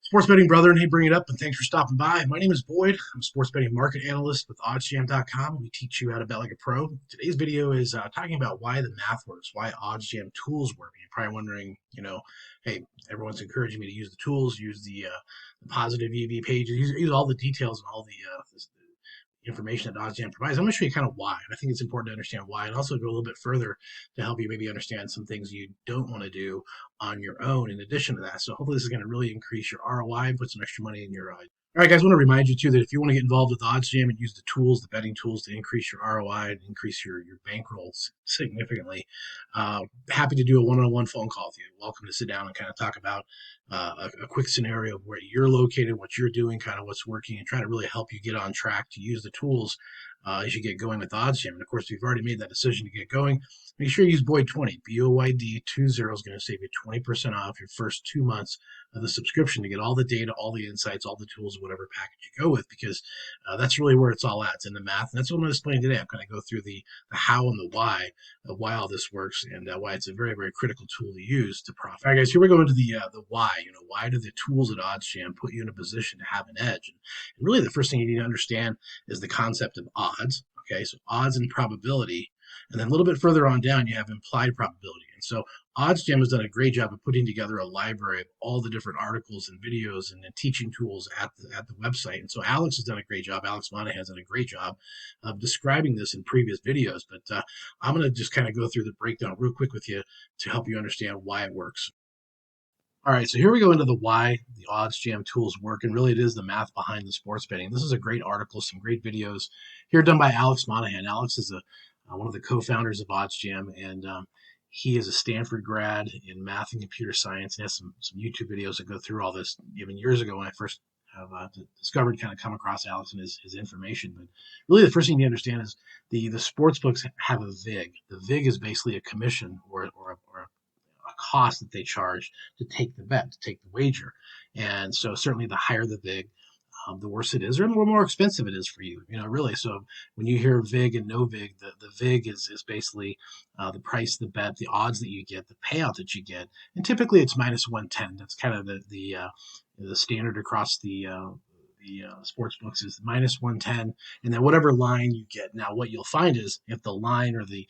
Sports betting brethren, hey, bring it up, and thanks for stopping by. My name is Boyd. I'm a sports betting market analyst with Oddsjam.com. We teach you how to bet like a pro. Today's video is talking about why the math works, why Oddsjam tools work. You're probably wondering, hey, everyone's encouraging me to use the tools, use the positive EV pages, use all the details and all the information that Oddsjam provides. I'm going to show you kind of why. And I think it's important to understand why, and also go a little bit further to help you maybe understand some things you don't want to do on your own in addition to that. So hopefully this is going to really increase your ROI and put some extra money in your all right, guys, I want to remind you, too, that if you want to get involved with Oddsjam and use the tools, the betting tools to increase your ROI and increase your bankroll significantly, happy to do a one-on-one phone call with you. Welcome to sit down and kind of talk about a quick scenario of where you're located, what you're doing, kind of what's working, and try to really help you get on track to use the tools as you get going with Oddsjam. And, of course, if you've already made that decision to get going, make sure you use Boyd20. BOYD 20 is going to save you 20% off your first 2 months of the subscription to get all the data, all the insights, all the tools, whatever package you go with, because that's really where it's all at. It's in the math. And that's what I'm going to explain today. I'm going to go through the how and the why of why all this works and why it's a very, very critical tool to use to profit. All right, guys, here we go into the why. Why do the tools at Oddsjam put you in a position to have an edge? And really, the first thing you need to understand is the concept of odds. Okay, so odds and probability. And then a little bit further on down, you have implied probability. And so Oddsjam has done a great job of putting together a library of all the different articles and videos and teaching tools at the website. And so Alex has done a great job. Alex Monahan has done a great job of describing this in previous videos. But I'm going to just kind of go through the breakdown real quick with you to help you understand why it works. All right, so here we go into the why the Oddsjam tools work, and really it is the math behind the sports betting. This is a great article, some great videos here done by Alex Monahan. Alex is one of the co-founders of Oddsjam, and he is a Stanford grad in math and computer science, and has some YouTube videos that go through all this. Even years ago when I first have discovered, kind of come across Alex and his information. But really the first thing you understand is the sports books have a VIG. The VIG is basically a commission or a cost that they charge to take the bet, to take the wager. And so certainly the higher the VIG, the worse it is, or the more expensive it is for you, really. So when you hear VIG and no VIG, the VIG is basically the price, the bet, the odds that you get, the payout that you get. And typically it's minus 110. That's kind of the standard across the sports books is minus 110, and then whatever line you get. Now, what you'll find is if the line or the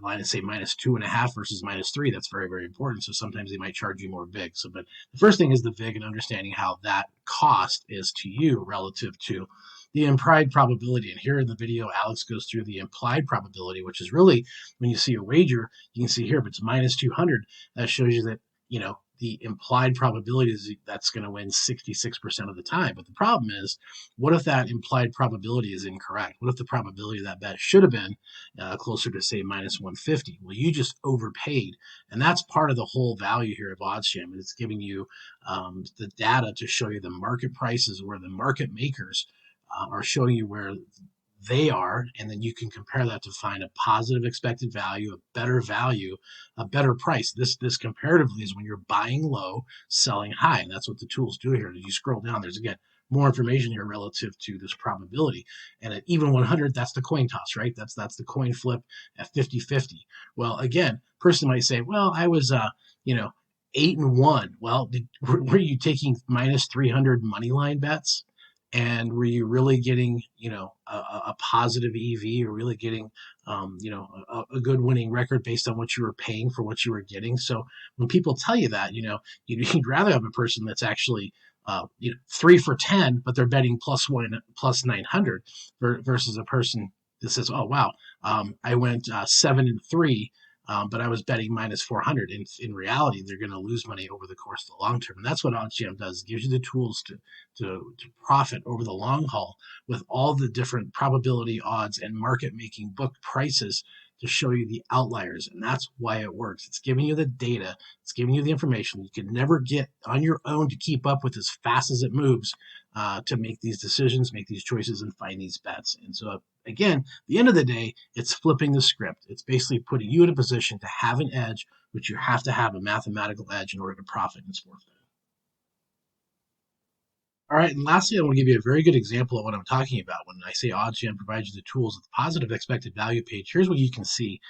line is say minus 2.5 versus minus 3, that's very, very important. So sometimes they might charge you more VIG. But the first thing is the VIG and understanding how that cost is to you relative to the implied probability. And here in the video, Alex goes through the implied probability, which is really when you see a wager, you can see here if it's minus 200, that shows you that the implied probability is that's going to win 66% of the time. But the problem is, what if that implied probability is incorrect? What if the probability of that bet should have been closer to, say, minus 150? Well, you just overpaid. And that's part of the whole value here of Oddsjam. It's giving you the data to show you the market prices where the market makers are showing you where they are, and then you can compare that to find a positive expected value, a better value, a better price. This comparatively is when you're buying low, selling high, and that's what the tools do here. As you scroll down, there's again more information here relative to this probability. And at even 100, that's the coin toss, right? That's the coin flip at 50-50. Well, again, person might say, well, I was 8-1. Well, were you taking minus 300 money line bets? And were you really getting, a positive EV, or really getting, a good winning record based on what you were paying for what you were getting? So when people tell you that, you'd rather have a person that's actually, 3 for 10, but they're betting plus 900 versus a person that says, oh, wow, I went 7-3. But I was betting minus 400. In reality, they're going to lose money over the course of the long term. And that's what Oddsjam does. It gives you the tools to profit over the long haul with all the different probability, odds, and market-making book prices to show you the outliers. And that's why it works. It's giving you the data. It's giving you the information you can never get on your own to keep up with as fast as it moves to make these decisions, make these choices, and find these bets. And so, again, at the end of the day, it's flipping the script. It's basically putting you in a position to have an edge, which you have to have a mathematical edge in order to profit in sports betting. All right, and lastly, I want to give you a very good example of what I'm talking about. When I say Oddsjam provides you the tools at the positive expected value page, here's what you can see.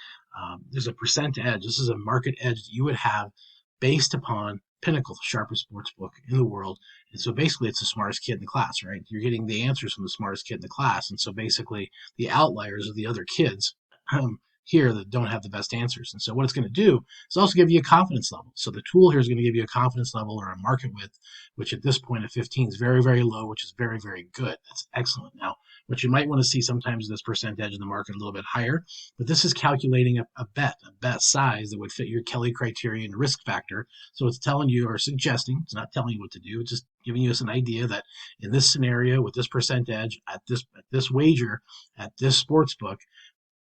There's a percent edge. This is a market edge that you would have based upon Pinnacle, the sharpest sports book in the world. And so basically, it's the smartest kid in the class, right? You're getting the answers from the smartest kid in the class. And so basically, the outliers are the other kids here that don't have the best answers. And so what it's going to do is also give you a confidence level. So the tool here is going to give you a confidence level or a market width, which at this point at 15 is very, very low, which is very, very good. That's excellent. Now, what you might want to see sometimes is this percentage in the market a little bit higher, but this is calculating a bet size that would fit your Kelly criterion risk factor. So it's telling you or suggesting, it's not telling you what to do, it's just giving you an idea that in this scenario with this percentage at this wager at this sports book,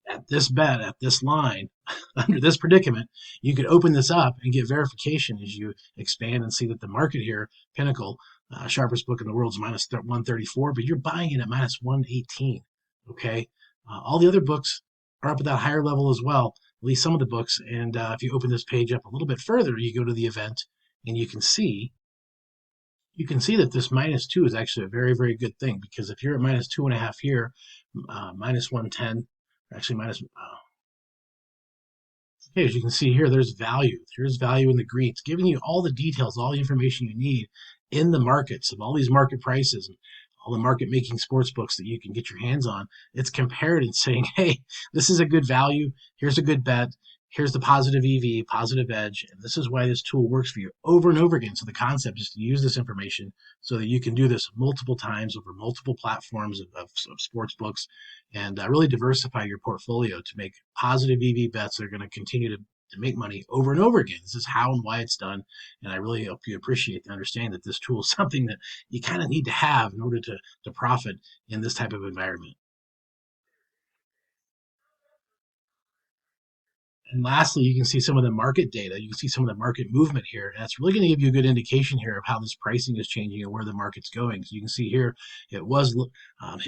at this bet, at this line, under this predicament, you could open this up and get verification as you expand and see that the market here, Pinnacle, sharpest book in the world, is minus 134, but you're buying it at minus 118. Okay, all the other books are up at that higher level as well, at least some of the books. And if you open this page up a little bit further, you go to the event, and you can see that this minus 2 is actually a very, very good thing, because if you're at minus 2.5 here, minus 110, actually minus, okay, as you can see here, there's value. There's value in the green. It's giving you all the details, all the information you need in the markets of all these market prices and all the market making sports books that you can get your hands on. It's compared and saying, hey, this is a good value. Here's a good bet. Here's the positive EV, positive edge, and this is why this tool works for you over and over again. So the concept is to use this information so that you can do this multiple times over multiple platforms of sports books and really diversify your portfolio to make positive EV bets that are going to continue to make money over and over again. This is how and why it's done, and I really hope you appreciate and understand that this tool is something that you kind of need to have in order to profit in this type of environment. And lastly, you can see some of the market data. You can see some of the market movement here. And that's really going to give you a good indication here of how this pricing is changing and where the market's going. So you can see here, it was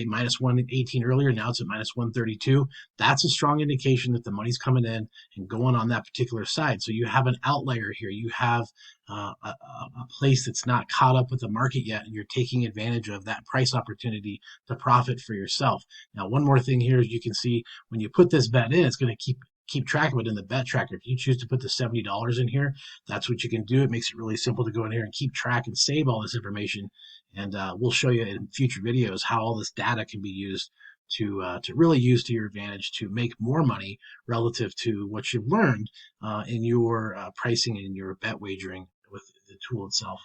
minus 118 earlier. Now it's at minus 132. That's a strong indication that the money's coming in and going on that particular side. So you have an outlier here. You have a place that's not caught up with the market yet, and you're taking advantage of that price opportunity to profit for yourself. Now, one more thing here is you can see when you put this bet in, it's going to keep track of it in the bet tracker. If you choose to put the $70 in here, that's what you can do. It makes it really simple to go in here and keep track and save all this information. And we'll show you in future videos how all this data can be used to really use to your advantage to make more money relative to what you've learned in your pricing and your bet wagering with the tool itself.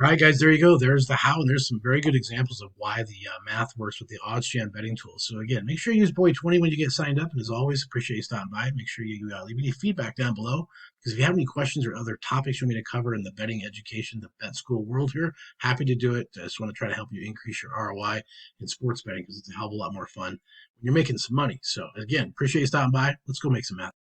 All right, guys, there you go. There's the how, and there's some very good examples of why the math works with the Oddsjam betting tool. So again, make sure you use Boy20 when you get signed up, and as always, appreciate you stopping by. Make sure you leave any feedback down below, because if you have any questions or other topics you want me to cover in the betting education, the bet school world here, happy to do it. I just want to try to help you increase your ROI in sports betting, because it's a hell of a lot more fun when you're making some money. So again, appreciate you stopping by. Let's go make some math.